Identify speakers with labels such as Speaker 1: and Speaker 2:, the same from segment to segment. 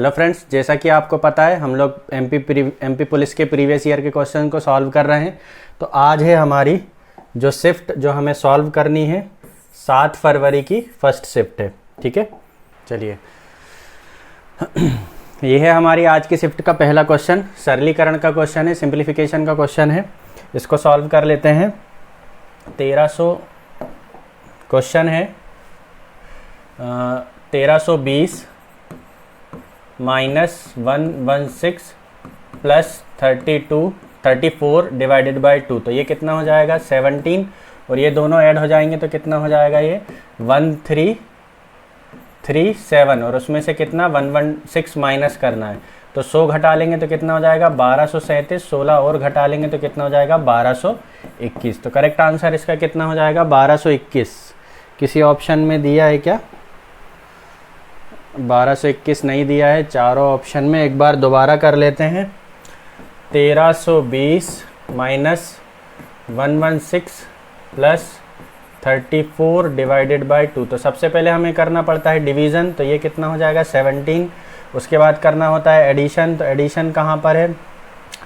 Speaker 1: Hello friends, जैसा कि आपको पता है हम लोग एमपी पुलिस के प्रीवियस ईयर के क्वेश्चन को सॉल्व कर रहे हैं। तो आज है हमारी जो शिफ्ट जो हमें सॉल्व करनी है 7 फरवरी की फर्स्ट शिफ्ट है। ठीक है, चलिए ये है हमारी आज की शिफ्ट का पहला क्वेश्चन। सरलीकरण का क्वेश्चन है, सिंप्लीफिकेशन का क्वेश्चन है। इसको सॉल्व कर लेते हैं। 1300 क्वेश्चन है। 1320 माइनस 116 प्लस 34 डिवाइडेड बाई 2, तो ये कितना हो जाएगा 17, और ये दोनों ऐड हो जाएंगे तो कितना हो जाएगा ये 1337, और उसमें से कितना 116 माइनस करना है तो 100 घटा लेंगे तो कितना हो जाएगा 1237, 16 और घटा लेंगे तो कितना हो जाएगा 1221। तो करेक्ट आंसर इसका कितना हो जाएगा 1221। किसी ऑप्शन में दिया है क्या? 1221 नहीं दिया है चारों ऑप्शन में। एक बार दोबारा कर लेते हैं। 1320 माइनस 116 प्लस 34 डिवाइडेड बाई 2, तो सबसे पहले हमें करना पड़ता है डिवीज़न, तो ये कितना हो जाएगा 17। उसके बाद करना होता है एडिशन, तो एडिशन कहाँ पर है,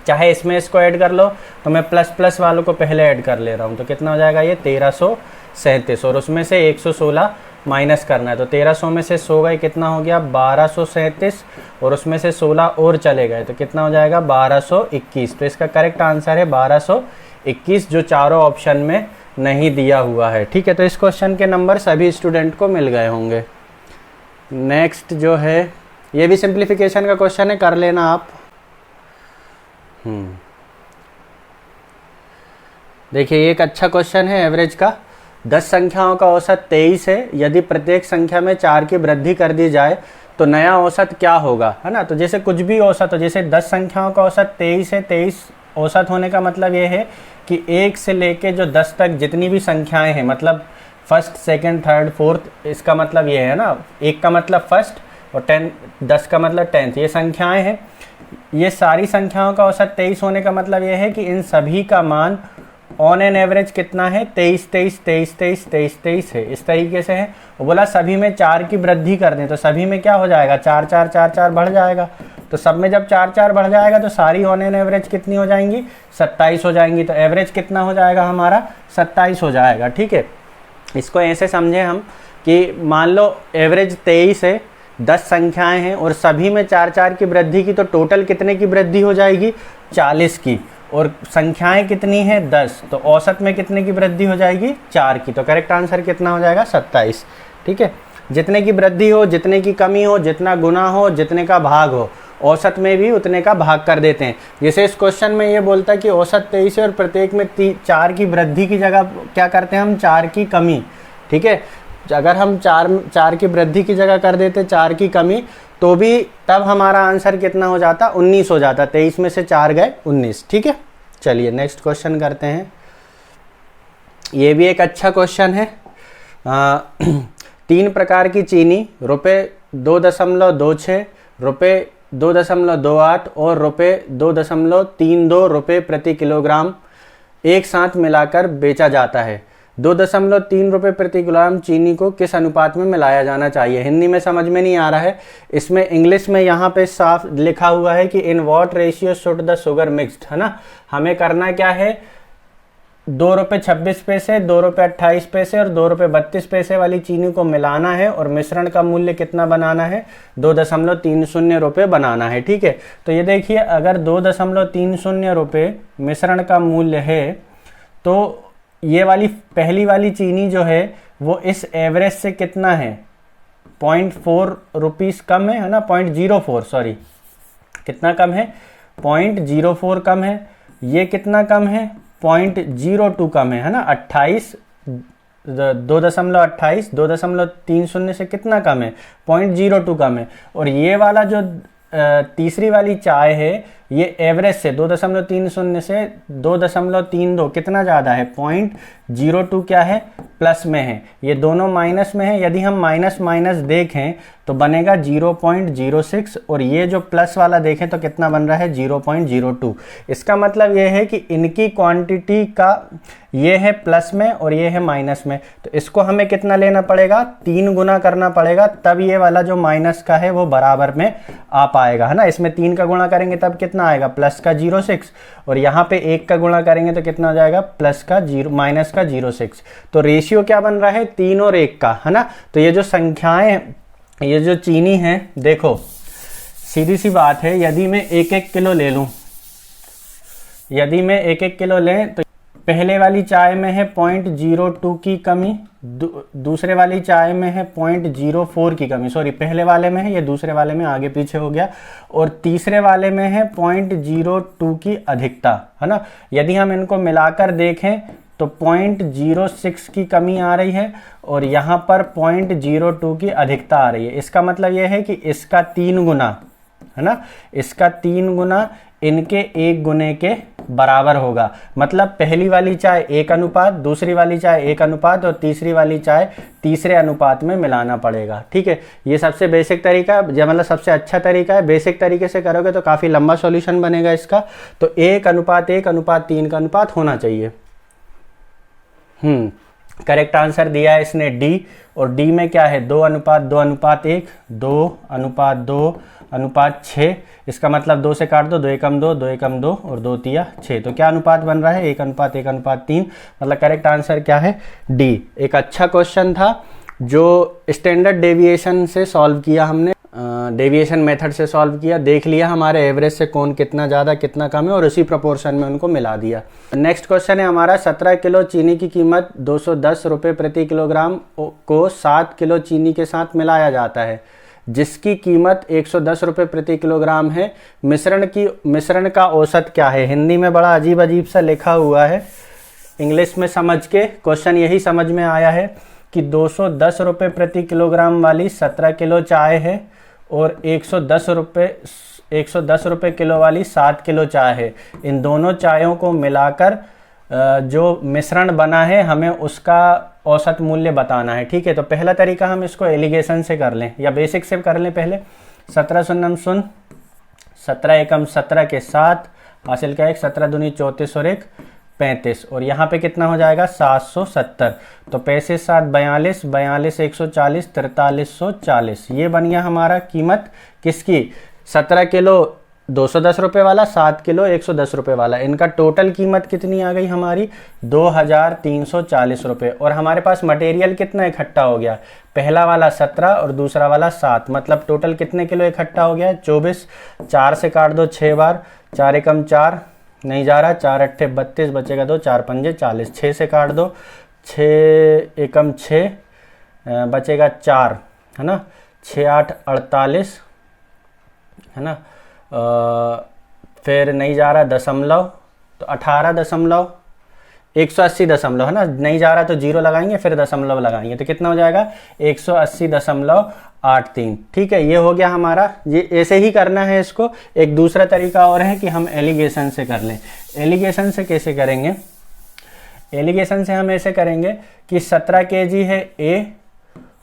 Speaker 1: चाहे इसमें इसको ऐड कर लो, तो मैं प्लस प्लस वालों को पहले ऐड कर ले रहा हूँ, तो कितना हो जाएगा ये 1337, और उसमें से 116 माइनस करना है, तो 1300 में से 100 गए, कितना हो गया 1237, और उसमें से 16 और चले गए तो कितना हो जाएगा 1221। तो इसका करेक्ट आंसर है 1221, जो चारों ऑप्शन में नहीं दिया हुआ है। ठीक है, तो इस क्वेश्चन के नंबर सभी स्टूडेंट को मिल गए होंगे। नेक्स्ट जो है, ये भी सिंप्लीफिकेशन का क्वेश्चन है, कर लेना आप। देखिए ये एक अच्छा क्वेश्चन है एवरेज का। 10 संख्याओं का औसत 23 है। यदि प्रत्येक संख्या में 4 की वृद्धि कर दी जाए तो नया औसत क्या होगा, है ना। तो जैसे कुछ भी औसत हो, जैसे 10 संख्याओं का औसत 23 है, 23 औसत होने का मतलब ये है कि 1 से लेके जो 10 तक जितनी भी संख्याएं हैं, मतलब फर्स्ट, सेकंड, थर्ड, फोर्थ, इसका मतलब ये है ना, 1 का मतलब फर्स्ट और 10 का मतलब 10th, ये संख्याएं हैं। ये सारी संख्याओं का औसत 23 होने का मतलब ये है कि इन सभी का मान ऑन एन एवरेज कितना है 23 23 23 23 23 23 है। इस तरीके से है। वो बोला सभी में 4 की वृद्धि कर दें, तो सभी में क्या हो जाएगा 4 4 4 4 बढ़ जाएगा। तो सब में जब 4 4 बढ़ जाएगा तो सारी ऑन एन एवरेज कितनी हो जाएंगी 27 हो जाएंगी। तो एवरेज कितना हो जाएगा हमारा 27 हो जाएगा। ठीक है, इसको ऐसे समझे हम कि मान लो एवरेज 23 है, 10 संख्याएं हैं और सभी में 4 4 की वृद्धि की, तो टोटल कितने की वृद्धि हो जाएगी 40 की, और संख्याएं कितनी है 10, तो औसत में कितने की वृद्धि हो जाएगी 4 की। तो करेक्ट आंसर कितना हो जाएगा 27। ठीक है, जितने की वृद्धि हो, जितने की कमी हो, जितना गुना हो, जितने का भाग हो, औसत में भी उतने का भाग कर देते हैं। जैसे इस क्वेश्चन में ये बोलता है कि औसत 23 है और प्रत्येक में 4 की वृद्धि की जगह क्या करते हैं हम 4 की कमी। ठीक है, अगर हम 4 की वृद्धि की जगह कर देते 4 की कमी, तो भी तब हमारा आंसर कितना हो जाता 19 हो जाता। 23 में से 4 गए 19। ठीक है, चलिए नेक्स्ट क्वेश्चन करते हैं। ये भी एक अच्छा क्वेश्चन है। 3 प्रकार की चीनी ₹2.26, ₹2.28 और ₹2.32 रुपये प्रति किलोग्राम एक साथ मिलाकर बेचा जाता है। 2.3 रुपये प्रति किलोग्राम चीनी को किस अनुपात में मिलाया जाना चाहिए। हिंदी में समझ में नहीं आ रहा है, इसमें इंग्लिश में यहाँ पे साफ लिखा हुआ है कि in what ratio should the sugar mixed, है ना। हमें करना क्या है, ₹2.26, ₹2.28 और ₹2.32 वाली चीनी को मिलाना है और मिश्रण का मूल्य कितना बनाना है 2.30 रुपये बनाना है। ठीक है, तो ये देखिए अगर 2.30 रुपये मिश्रण का मूल्य है, तो ये वाली पहली वाली चीनी जो है वो इस एवरेज से कितना है 0.4 रुपीस कम है ना, 0.04, सॉरी कितना कम है 0.04 कम है। ये कितना कम है 0.02 कम है ना। 28 2.28 2.30 से कितना कम है 0.02 कम है। और ये वाला जो तीसरी वाली चाय है, ये एवरेज से 2.30 से 2.32 कितना ज़्यादा है, 0.02 क्या है, प्लस में है, ये दोनों माइनस में है। यदि हम माइनस माइनस देखें तो बनेगा 0.06 और ये जो प्लस वाला देखें तो कितना बन रहा है, 0.02। इसका मतलब ये है कि इनकी क्वांटिटी का ये है प्लस में और ये है माइनस में, तो इसको हमें कितना लेना पड़ेगा, 3 गुना करना पड़ेगा, तब ये वाला जो माइनस का है वो बराबर में आ पाएगा, है ना। इसमें 3 का गुणा करेंगे तब कितना आएगा, प्लस का 0.6, और यहाँ पे 1 का गुणा करेंगे तो कितना हो जाएगा, माइनस का 0.6। तो रेशियो क्या बन रहा है, 3 और 1 का, है ना। तो ये जो संख्याएं, ये जो चीनी है, देखो सीधी सी बात है, यदि मैं 1-1 किलो ले लूं, यदि मैं 1-1 किलो लें तो पहले वाली चाय में है 0.02 की कमी, दूसरे वाली चाय में है 0.04 की कमी, सॉरी पहले वाले में है, ये दूसरे वाले में आगे पीछे हो गया, और तीसरे वाले में है 0.02 की अधिकता, है ना। यदि हम इनको मिलाकर देखें तो 0.06 की कमी आ रही है और यहाँ पर 0.02 की अधिकता आ रही है। इसका मतलब यह है कि इसका 3 गुना, है ना, इसका 3 गुना इनके 1 गुने के बराबर होगा। मतलब पहली वाली चाय 1 अनुपात, दूसरी वाली चाय 1 अनुपात और तीसरी वाली चाय तीसरे अनुपात में मिलाना पड़ेगा। ठीक है, ये सबसे बेसिक तरीका, मतलब सबसे अच्छा तरीका है। बेसिक तरीके से करोगे तो काफ़ी लंबा सॉल्यूशन बनेगा इसका। तो 1:1:3 का अनुपात होना चाहिए। करेक्ट आंसर दिया है इसने डी, और डी में क्या है, 2:2:1, 2:2:6। इसका मतलब 2 से काट दो, 2 एकम 2, 2 एकम 2 और 2 तिया 6। तो क्या अनुपात बन रहा है, 1:1:3। मतलब करेक्ट आंसर क्या है, डी। एक अच्छा क्वेश्चन था जो स्टैंडर्ड डेविएशन से सॉल्व किया हमने, डेविएशन मेथड से सॉल्व किया, देख लिया हमारे एवरेज से कौन कितना ज़्यादा कितना कम है और उसी प्रोपोर्शन में उनको मिला दिया। नेक्स्ट क्वेश्चन है हमारा, 17 किलो चीनी की कीमत 210 रुपये प्रति किलोग्राम को 7 किलो चीनी के साथ मिलाया जाता है, जिसकी कीमत 110 रुपये प्रति किलोग्राम है। मिश्रण का औसत क्या है। हिंदी में बड़ा अजीब अजीब सा लिखा हुआ है, इंग्लिश में समझ के क्वेश्चन यही समझ में आया है कि 210 रुपये प्रति किलोग्राम वाली 17 किलो चाय है और 110 रुपये किलो वाली 7 किलो चाय है। इन दोनों चायों को मिलाकर जो मिश्रण बना है हमें उसका औसत मूल्य बताना है। ठीक है, तो पहला तरीका हम इसको एलिगेशन से कर लें या बेसिक से कर लें। पहले 17 शून्यम शून्य, 17 एकम 17 के 7 हासिल का 1, 17 दूनी 34 और 1 35, और यहाँ पे कितना हो जाएगा 770। तो 35 7 42, 42 140, 4340। ये बन गया हमारा कीमत किसकी, 17 किलो 210 रुपये वाला, 7 किलो 110 रुपये वाला। इनका टोटल कीमत कितनी आ गई हमारी, 2340 रुपये। और हमारे पास मटेरियल कितना इकट्ठा हो गया, पहला वाला 17 और दूसरा वाला 7, मतलब टोटल कितने किलो इकट्ठा हो गया है, 24। 4 से काट दो 6 बार, 4 एकम 4 नहीं जा रहा, 4 अट्ठे 32 बचेगा 2, 4 पंजे 40। 6 से काट दो, 6 एकम 6 बचेगा 4, है ना, 6 8 48, है ना। फिर नहीं जा रहा दशमलव, तो 180 दशमलव, है ना, नहीं जा रहा तो 0 लगाएंगे फिर दशमलव लगाएंगे, तो कितना हो जाएगा 180.83। ठीक है, ये हो गया हमारा। ये ऐसे ही करना है इसको। एक दूसरा तरीका और है कि हम एलिगेशन से कर लें। एलिगेशन से कैसे करेंगे, एलिगेशन से हम ऐसे करेंगे कि 17 kg है A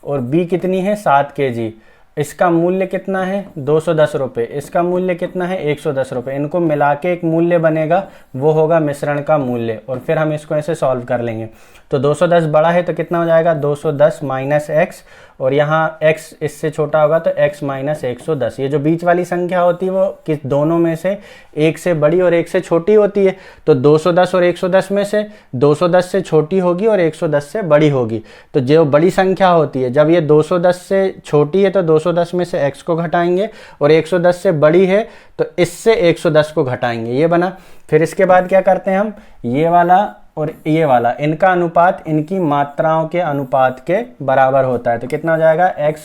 Speaker 1: और B कितनी है 7 kg। इसका मूल्य कितना है 210 रुपये, इसका मूल्य कितना है 110 रुपये। इनको मिला के एक मूल्य बनेगा, वो होगा मिश्रण का मूल्य, और फिर हम इसको ऐसे सॉल्व कर लेंगे। तो 210 बड़ा है तो कितना हो जाएगा 210 माइनस एक्स, और यहाँ x इससे छोटा होगा तो x माइनस 110। ये जो बीच वाली संख्या होती है वो किस दोनों में से एक से बड़ी और एक से छोटी होती है। तो 210 और 110 में से 210 से छोटी होगी और 110 से बड़ी होगी। तो जो बड़ी संख्या होती है, जब ये 210 से छोटी है तो 210 में से x को घटाएंगे, और 110 से बड़ी है तो इससे 110 को घटाएंगे। ये बना। फिर इसके बाद क्या करते हैं हम, ये वाला और ये वाला, इनका अनुपात इनकी मात्राओं के अनुपात के बराबर होता है। तो कितना हो जाएगा x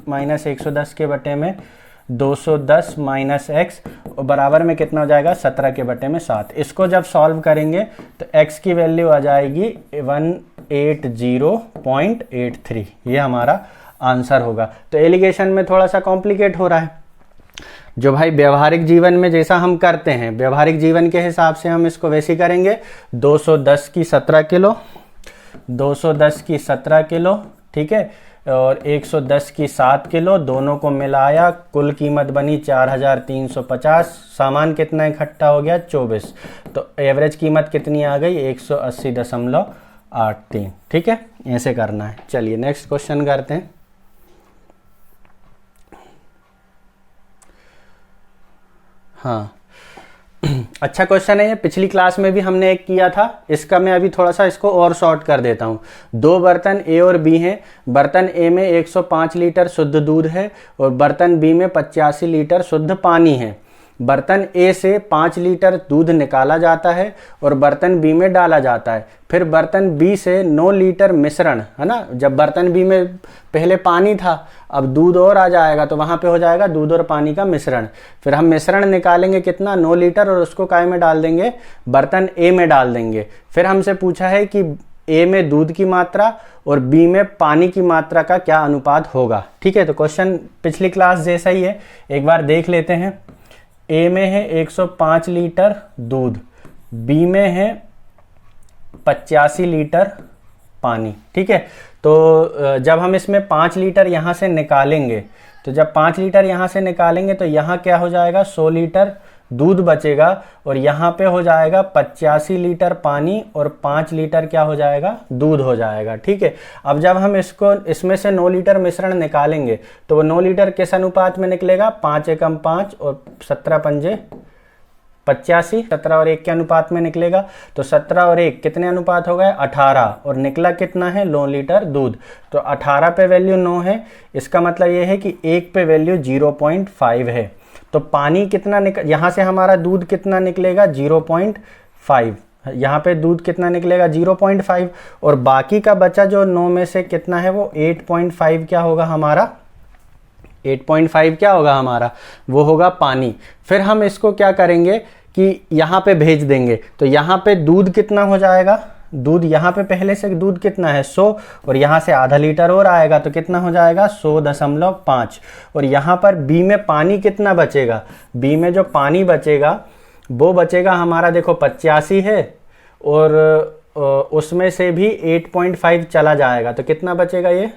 Speaker 1: माइनस 110 के बटे में 210 माइनस एक्स, और बराबर में कितना हो जाएगा 17 के बटे में 7। इसको जब सॉल्व करेंगे तो x की वैल्यू आ जाएगी 180.83। ये हमारा आंसर होगा। तो एलिगेशन में थोड़ा सा कॉम्प्लिकेट हो रहा है। जो भाई व्यवहारिक जीवन में जैसा हम करते हैं, व्यवहारिक जीवन के हिसाब से हम इसको वैसे करेंगे। 210 की 17 किलो, 210 की 17 किलो, ठीक है, और 110 की 7 किलो, दोनों को मिलाया, कुल कीमत बनी 4350। सामान कितना इकट्ठा हो गया? 24। तो एवरेज कीमत कितनी आ गई? 180.83। ठीक है, ऐसे करना है। चलिए नेक्स्ट क्वेश्चन करते हैं। हाँ अच्छा क्वेश्चन है ये, पिछली क्लास में भी हमने एक किया था, इसका मैं अभी थोड़ा सा इसको और शॉर्ट कर देता हूँ। दो बर्तन ए और बी हैं। बर्तन ए में 105 लीटर शुद्ध दूध है और बर्तन बी में 85 लीटर शुद्ध पानी है। बर्तन ए से 5 लीटर दूध निकाला जाता है और बर्तन बी में डाला जाता है। फिर बर्तन बी से 9 लीटर मिश्रण, है ना, जब बर्तन बी में पहले पानी था, अब दूध और आ जाएगा तो वहाँ पे हो जाएगा दूध और पानी का मिश्रण। फिर हम मिश्रण निकालेंगे कितना? 9 लीटर, और उसको काय में डाल देंगे? बर्तन ए में डाल देंगे। फिर हमसे पूछा है कि ए में दूध की मात्रा और बी में पानी की मात्रा का क्या अनुपात होगा। ठीक है, तो क्वेश्चन पिछली क्लास जैसा ही है, एक बार देख लेते हैं। ए में है 105 लीटर दूध, बी में है 85 लीटर पानी। ठीक है, तो जब हम इसमें 5 लीटर यहाँ से निकालेंगे, तो जब 5 लीटर यहाँ से निकालेंगे तो यहाँ क्या हो जाएगा? 100 लीटर दूध बचेगा और यहाँ पे हो जाएगा 85 लीटर पानी और 5 लीटर क्या हो जाएगा? दूध हो जाएगा। ठीक है, अब जब हम इसमें से 9 लीटर मिश्रण निकालेंगे तो वो 9 लीटर किस अनुपात में निकलेगा? 5 एकम 5 और 17 पंजे 85, 17 और 1 के अनुपात में निकलेगा। तो 17 और 1 कितने अनुपात हो गए? 18, और निकला कितना है? 9 लीटर दूध। तो 18 पे वैल्यू 9 है, इसका मतलब ये है कि 1 पे वैल्यू 0.5 है। तो पानी कितना यहाँ से हमारा दूध कितना निकलेगा? 0.5। यहाँ पे दूध कितना निकलेगा? 0.5, और बाकी का बचा जो 9 में से कितना है वो 8.5 क्या होगा हमारा? 8.5 क्या होगा हमारा? वो होगा पानी। फिर हम इसको क्या करेंगे कि यहाँ पे भेज देंगे, तो यहाँ पे दूध कितना हो जाएगा? दूध यहाँ पे पहले से दूध कितना है? 100, और यहाँ से आधा लीटर और आएगा तो कितना हो जाएगा? 100.5। और यहाँ पर बी में पानी कितना बचेगा? बी में जो पानी बचेगा वो बचेगा हमारा, देखो 85 है और उसमें से भी 8.5 चला जाएगा तो कितना बचेगा? ये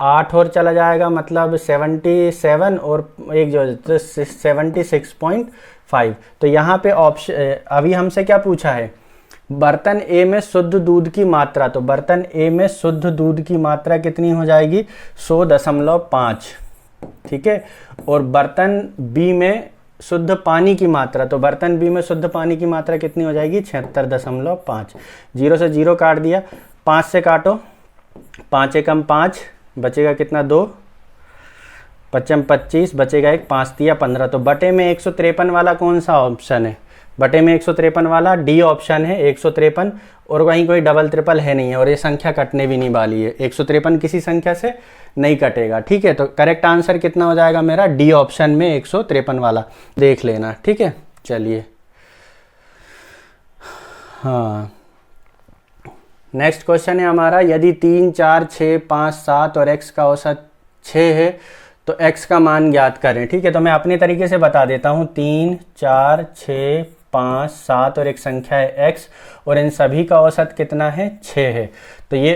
Speaker 1: 8 और चला जाएगा, मतलब 77, और एक जो 76.5। तो यहाँ पे ऑप्शन, अभी हमसे क्या पूछा है? बर्तन ए में शुद्ध दूध की मात्रा। तो बर्तन ए में शुद्ध दूध की मात्रा कितनी हो जाएगी? 100.5। ठीक है, और बर्तन बी में शुद्ध पानी की मात्रा, तो बर्तन बी में शुद्ध पानी की मात्रा कितनी हो जाएगी? 76.5। 0 से 0 काट दिया, 5 से काटो, 5 एकम 5, बचेगा कितना? 2, 5 25, बचेगा 1, 5 दिया 15। तो बटे में 153 वाला कौन सा ऑप्शन है? बटे में 153 वाला डी ऑप्शन है, 153, और वहीं कोई डबल ट्रिपल है नहीं है, और ये संख्या कटने भी नहीं वाली है। 153 किसी संख्या से नहीं कटेगा। ठीक है, तो करेक्ट आंसर कितना हो जाएगा मेरा? डी ऑप्शन में 153 वाला, देख लेना। ठीक है, चलिए हाँ, नेक्स्ट क्वेश्चन है हमारा, यदि 3, 4, 6, 5, 7 और x का औसत 6 है तो x का मान ज्ञात करें। ठीक है, तो मैं अपने तरीके से बता देता हूँ। 3, 4, 6, 5, 7 और एक संख्या है x, और इन सभी का औसत कितना है? 6 है। तो ये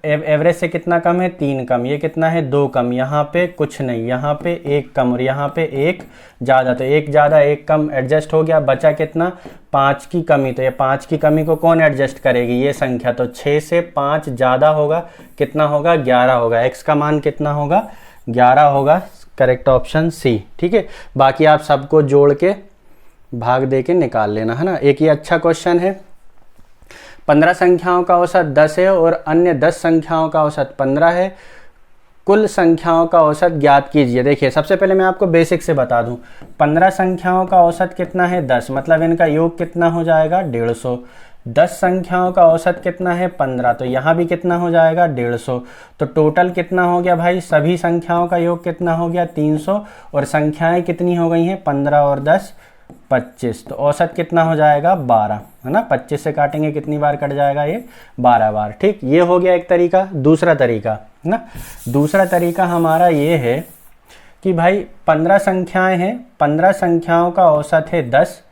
Speaker 1: एवरेज से कितना कम है? 3 कम। ये कितना है? 2 कम। यहाँ पे कुछ नहीं, यहाँ पे 1 कम, और यहाँ पे 1 ज़्यादा। तो 1 ज़्यादा 1 कम एडजस्ट हो गया, बचा कितना? 5 की कमी। तो ये 5 की कमी को कौन एडजस्ट करेगी? ये संख्या। तो 6 से 5 ज़्यादा होगा, कितना होगा? 11 होगा। x का मान कितना होगा? 11 होगा। Correct option C. ठीक है, बाकी आप सबको जोड़ के भाग दे के निकाल लेना, है ना। एक ये अच्छा क्वेश्चन है, 15 संख्याओं का औसत 10 है और अन्य 10 संख्याओं का औसत 15 है, कुल संख्याओं का औसत ज्ञात कीजिए। देखिए, सबसे पहले मैं आपको बेसिक से बता दूं, 15 संख्याओं का औसत कितना है? 10, मतलब इनका योग कितना हो जाएगा? 150। 10 संख्याओं का औसत कितना है? 15, तो यहाँ भी कितना हो जाएगा? 150। तो टोटल कितना हो गया भाई? सभी संख्याओं का योग कितना हो गया? 300, और संख्याएं कितनी हो गई हैं? 15 और 10 25। तो औसत कितना हो जाएगा? 12, है ना। 25 से काटेंगे कितनी बार कट जाएगा? ये 12 बार। ठीक, ये हो गया एक तरीका। दूसरा तरीका, है ना, दूसरा तरीका हमारा ये है कि भाई 15 संख्याएं हैं, 15 संख्याओं का औसत है 10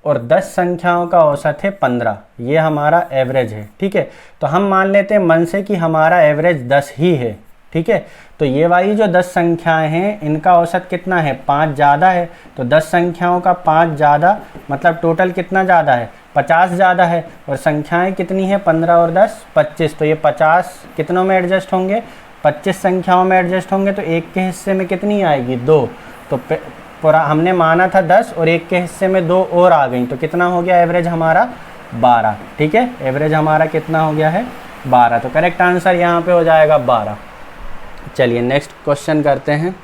Speaker 1: और 10 संख्याओं का औसत है 15, ये हमारा एवरेज है। ठीक है, तो हम मान लेते हैं मन से कि हमारा एवरेज 10 ही है। ठीक है, तो ये वाली जो 10 संख्याएं हैं इनका औसत कितना है, 5 ज़्यादा है, तो 10 संख्याओं का 5 ज़्यादा मतलब टोटल कितना ज़्यादा है, 50 ज़्यादा है। और संख्याएं कितनी है, 15 और 10 25, तो ये 50 कितनों में एडजस्ट होंगे, 25 संख्याओं में एडजस्ट होंगे। तो एक के हिस्से में कितनी आएगी, 2, तो पूरा हमने माना था 10 और एक के हिस्से में 2 और आ गई, तो कितना हो गया एवरेज हमारा, 12। ठीक है, एवरेज हमारा कितना हो गया है, 12। तो करेक्ट आंसर यहाँ पे हो जाएगा 12। चलिए नेक्स्ट क्वेश्चन करते हैं।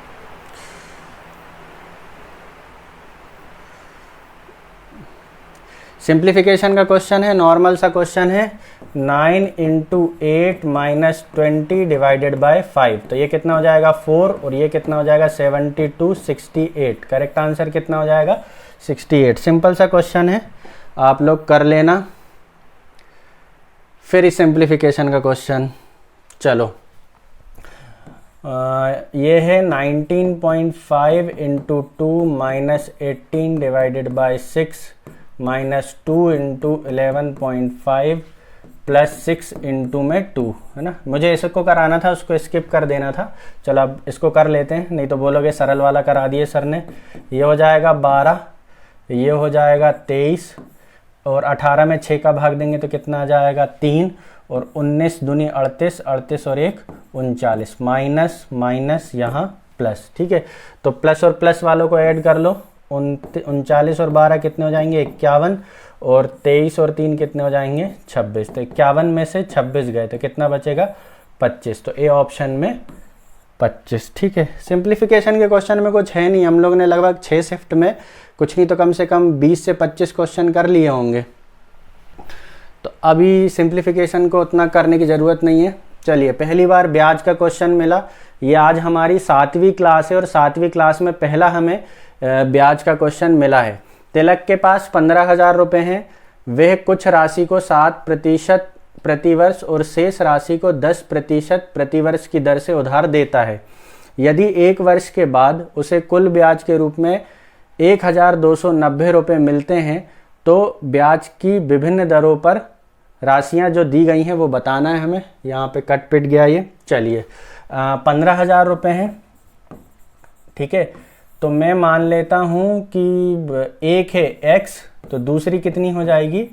Speaker 1: सिंप्लीफिकेशन का क्वेश्चन है, नॉर्मल सा क्वेश्चन है। 9 × 8 - 20 डिवाइडेड बाय 5, तो ये कितना हो जाएगा 4 और ये कितना हो जाएगा 72 68। करेक्ट आंसर कितना हो जाएगा 68। सिंपल सा क्वेश्चन है, आप लोग कर लेना। फिर इस सिंप्लीफिकेशन का क्वेश्चन, चलो ये है 19.5 × 2 - 18 डिवाइडेड बाय 6 -2 × 11.5 + 6 × में 2, है ना। मुझे इसको कराना था, उसको स्किप कर देना था। चलो अब इसको कर लेते हैं, नहीं तो बोलोगे सरल वाला करा दिए सर ने। ये हो जाएगा 12, ये हो जाएगा 23 और 18 में 6 का भाग देंगे तो कितना आ जाएगा 3 और 19 दूनी 38, 38 और 1 39, माइनस माइनस यहाँ प्लस। ठीक है, तो प्लस और प्लस वालों को ऐड कर लो। 39 और 12 कितने हो जाएंगे 51 और 23 और 3 कितने हो जाएंगे 26। तो 51 में से 26 गए तो कितना बचेगा 25। तो ए ऑप्शन में 25। ठीक है, सिंप्लीफिकेशन के क्वेश्चन में कुछ है नहीं, हम लोग ने लगभग 6 शिफ्ट में कुछ नहीं तो कम से कम 20 से 25 क्वेश्चन कर लिए होंगे, तो अभी सिंप्लीफिकेशन को उतना करने की ज़रूरत नहीं है। चलिए, पहली बार ब्याज का क्वेश्चन मिला। ये आज हमारी 7वीं क्लास है और 7वीं क्लास में पहला हमें ब्याज का क्वेश्चन मिला है। तिलक के पास 15,000 रुपये हैं, वह कुछ राशि को 7% प्रतिवर्ष और शेष राशि को 10% प्रतिवर्ष की दर से उधार देता है। यदि 1 वर्ष के बाद उसे कुल ब्याज के रूप में 1,290 रुपये मिलते हैं तो ब्याज की विभिन्न दरों पर राशियां जो दी गई हैं वो बताना है हमें। यहाँ पे कट पिट गया ये। चलिए, 15,000 रुपये हैं। ठीक है, तो मैं मान लेता हूँ कि एक है x, तो दूसरी कितनी हो जाएगी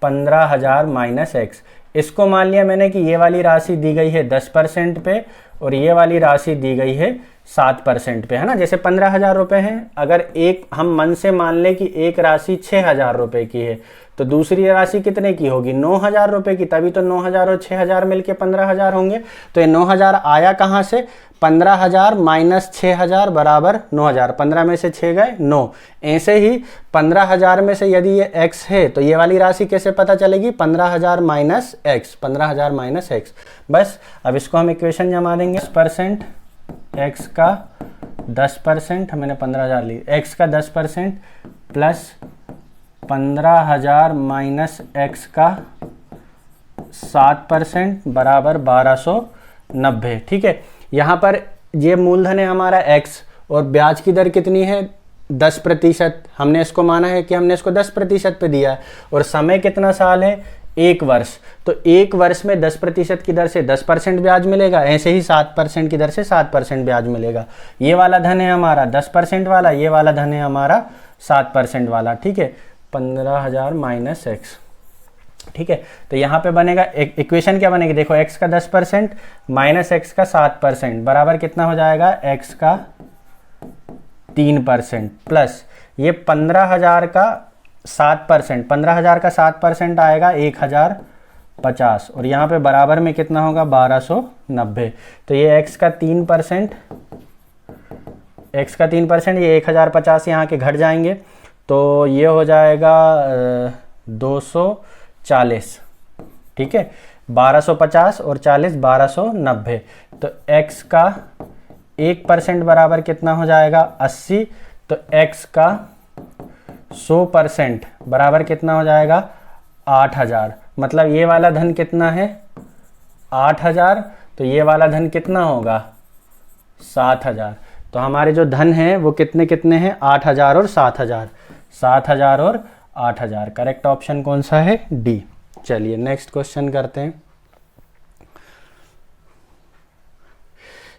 Speaker 1: 15,000 माइनस x। इसको मान लिया मैंने कि ये वाली राशि दी गई है 10% पे और ये वाली राशि दी गई है 7% पे, है ना। जैसे 15,000 रुपये हैं, अगर एक हम मन से मान ले कि एक राशि 6,000 रुपये की है तो दूसरी राशि कितने की होगी 9,000 रुपये की, तभी तो 9,000 और 6,000 मिलके 15,000 होंगे। तो ये 9,000 आया कहाँ से, 15,000 माइनस 6,000 बराबर 9,000। 15 में से 6 गए 9। ऐसे ही 15,000 में से यदि ये x है तो ये वाली राशि कैसे पता चलेगी 15,000 माइनस x, 15,000 माइनस x। बस अब इसको हम इक्वेशन जमा देंगे। 10% x का 10%, मैंने 15,000 ली, x का 10% प्लस 15,000 माइनस x का 7% बराबर 1,290। ठीक है, यहाँ पर ये मूलधन है हमारा x और ब्याज की दर कितनी है 10%। हमने इसको माना है कि हमने इसको 10% पे दिया है और समय कितना साल है 1 वर्ष। तो 1 वर्ष में 10% की दर से 10% ब्याज मिलेगा, ऐसे ही 7% की दर से 7% ब्याज मिलेगा। ये वाला धन है हमारा 10% वाला, ये वाला धन है हमारा 7% वाला। ठीक है, 15,000 माइनस x। ठीक है, तो यहाँ पे बनेगा इक्वेशन क्या बनेगी, देखो x का 10% माइनस x का 7% बराबर कितना हो जाएगा x का 3% प्लस ये 15,000 का 7%, 15,000 का 7% आएगा 1,050 और यहाँ पे बराबर में कितना होगा 1,290। तो ये x का 3%, x का 3%, ये 1,050 यहाँ के घट जाएंगे तो ये हो जाएगा 240। ठीक है, 1,250 और 40 1,290। तो x का 1% बराबर कितना हो जाएगा 80। तो x का 100% बराबर कितना हो जाएगा 8,000। मतलब ये वाला धन कितना है 8,000, तो ये वाला धन कितना होगा 7,000। तो हमारे जो धन हैं वो कितने कितने हैं, 8000 और 7000, 7000 और 8000। करेक्ट ऑप्शन कौन सा है, डी। चलिए नेक्स्ट क्वेश्चन करते हैं।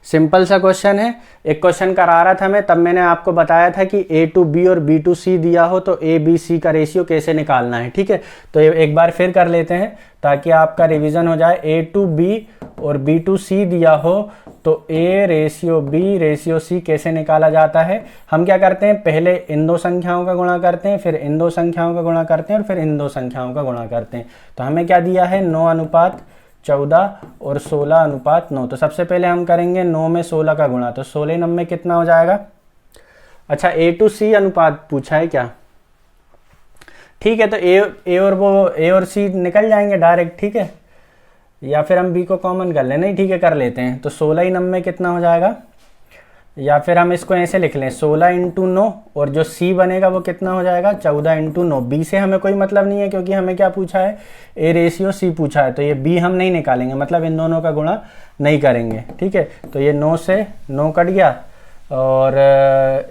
Speaker 1: सिंपल सा क्वेश्चन है, एक क्वेश्चन करा रहा था मैं, तब मैंने आपको बताया था कि A to B और B to C दिया हो तो A B C का रेशियो कैसे निकालना है। ठीक है, तो एक बार फिर कर लेते हैं ताकि आपका रिवीजन हो जाए। A to B और B to C दिया हो तो A ratio B ratio C कैसे निकाला जाता है। हम क्या करते हैं, पहले इन दो संख्याओं का गुणा करते हैं, फिर इन दो संख्याओं का गुणा करते हैं और फिर इन दो संख्याओं का गुणा करते हैं। तो हमें क्या दिया है, 9:14 और 16:9। तो सबसे पहले हम करेंगे 9 में 16 का गुणा, तो 16 9 में कितना हो जाएगा। अच्छा, A to C अनुपात पूछा है क्या, ठीक है, तो A और C निकल जाएंगे डायरेक्ट। ठीक है, या फिर हम B को कॉमन कर लें, नहीं ठीक है कर लेते हैं। तो 16 9 में कितना हो जाएगा, या फिर हम इसको ऐसे लिख लें 16 × 9 और जो C बनेगा वो कितना हो जाएगा, 14 × 9। B से हमें कोई मतलब नहीं है क्योंकि हमें क्या पूछा है, A रेशियो C पूछा है, तो ये B हम नहीं निकालेंगे, मतलब इन दोनों का गुणा नहीं करेंगे। ठीक है, तो ये 9 से 9 कट गया और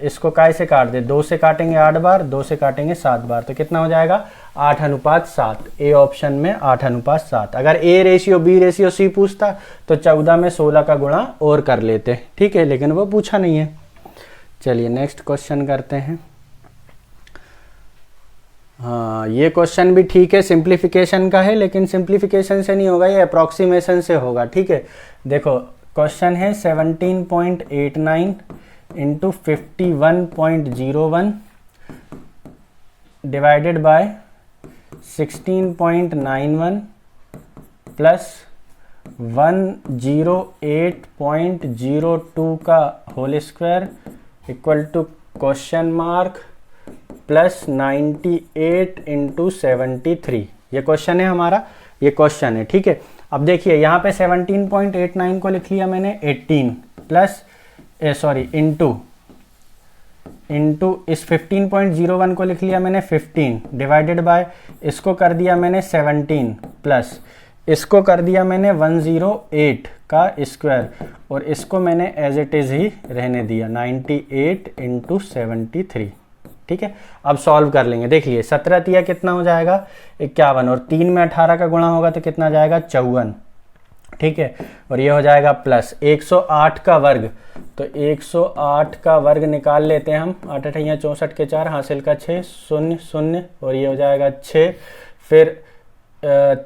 Speaker 1: इसको काय से काट दे, 2 से काटेंगे 8 बार, 2 से काटेंगे 7 बार, तो कितना हो जाएगा 8:7। ए ऑप्शन में 8:7। अगर A ratio B ratio C पूछता तो 14 में 16 का गुणा और कर लेते। ठीक है, लेकिन वो पूछा नहीं है। चलिए नेक्स्ट क्वेश्चन करते हैं। हाँ, ये क्वेश्चन भी ठीक है, सिंप्लीफिकेशन का है, लेकिन सिंप्लीफिकेशन से नहीं होगा, ये अप्रॉक्सीमेशन से होगा। ठीक है, देखो क्वेश्चन है 17.89 × 51.01 डिवाइडेड बाय 16.91 प्लस 108.02 का whole square equal to question mark plus 98 × 73। ये क्वेश्चन है हमारा, ये क्वेश्चन है। ठीक है, अब देखिए यहाँ पे 17.89 को लिख लिया मैंने 18 प्लस इंटू इस 15.01 को लिख लिया मैंने 15 डिवाइडेड बाय, इसको कर दिया मैंने 17 प्लस इसको कर दिया मैंने 108 का स्क्वायर और इसको मैंने एज इट इज़ ही रहने दिया 98 × 73। ठीक है, अब सॉल्व कर लेंगे। देखिए 17 तिया कितना हो जाएगा 51 और 3 में 18 का गुणा होगा तो कितना जाएगा 54। ठीक है, और ये हो जाएगा प्लस 108 का वर्ग, तो 108 का वर्ग निकाल लेते हैं हम, 8 8 64 के 4 हासिल का 6 0 0 और ये हो जाएगा 6। फिर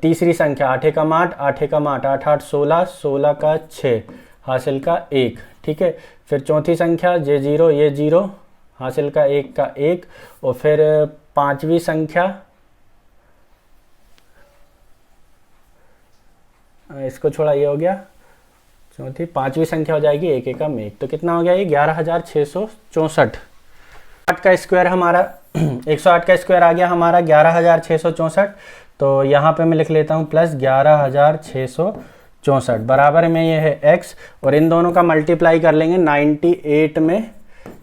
Speaker 1: तीसरी संख्या 8 एकम 8 8 एकम 8 8 8 16 16 का 6 हासिल का 1। ठीक है, फिर चौथी संख्या ये 0 ये 0 हासिल का 1 का 1 और फिर पांचवी संख्या, इसको छोड़ा ये हो गया, चौथी पांचवी संख्या हो जाएगी 1 एकम 1, तो कितना हो गया ये 11,664। 8 का स्क्वायर हमारा 108 का स्क्वायर आ गया हमारा 11,664। तो यहाँ पे मैं लिख लेता हूँ प्लस 11,664 बराबर में ये है x और इन दोनों का मल्टीप्लाई कर लेंगे 98 में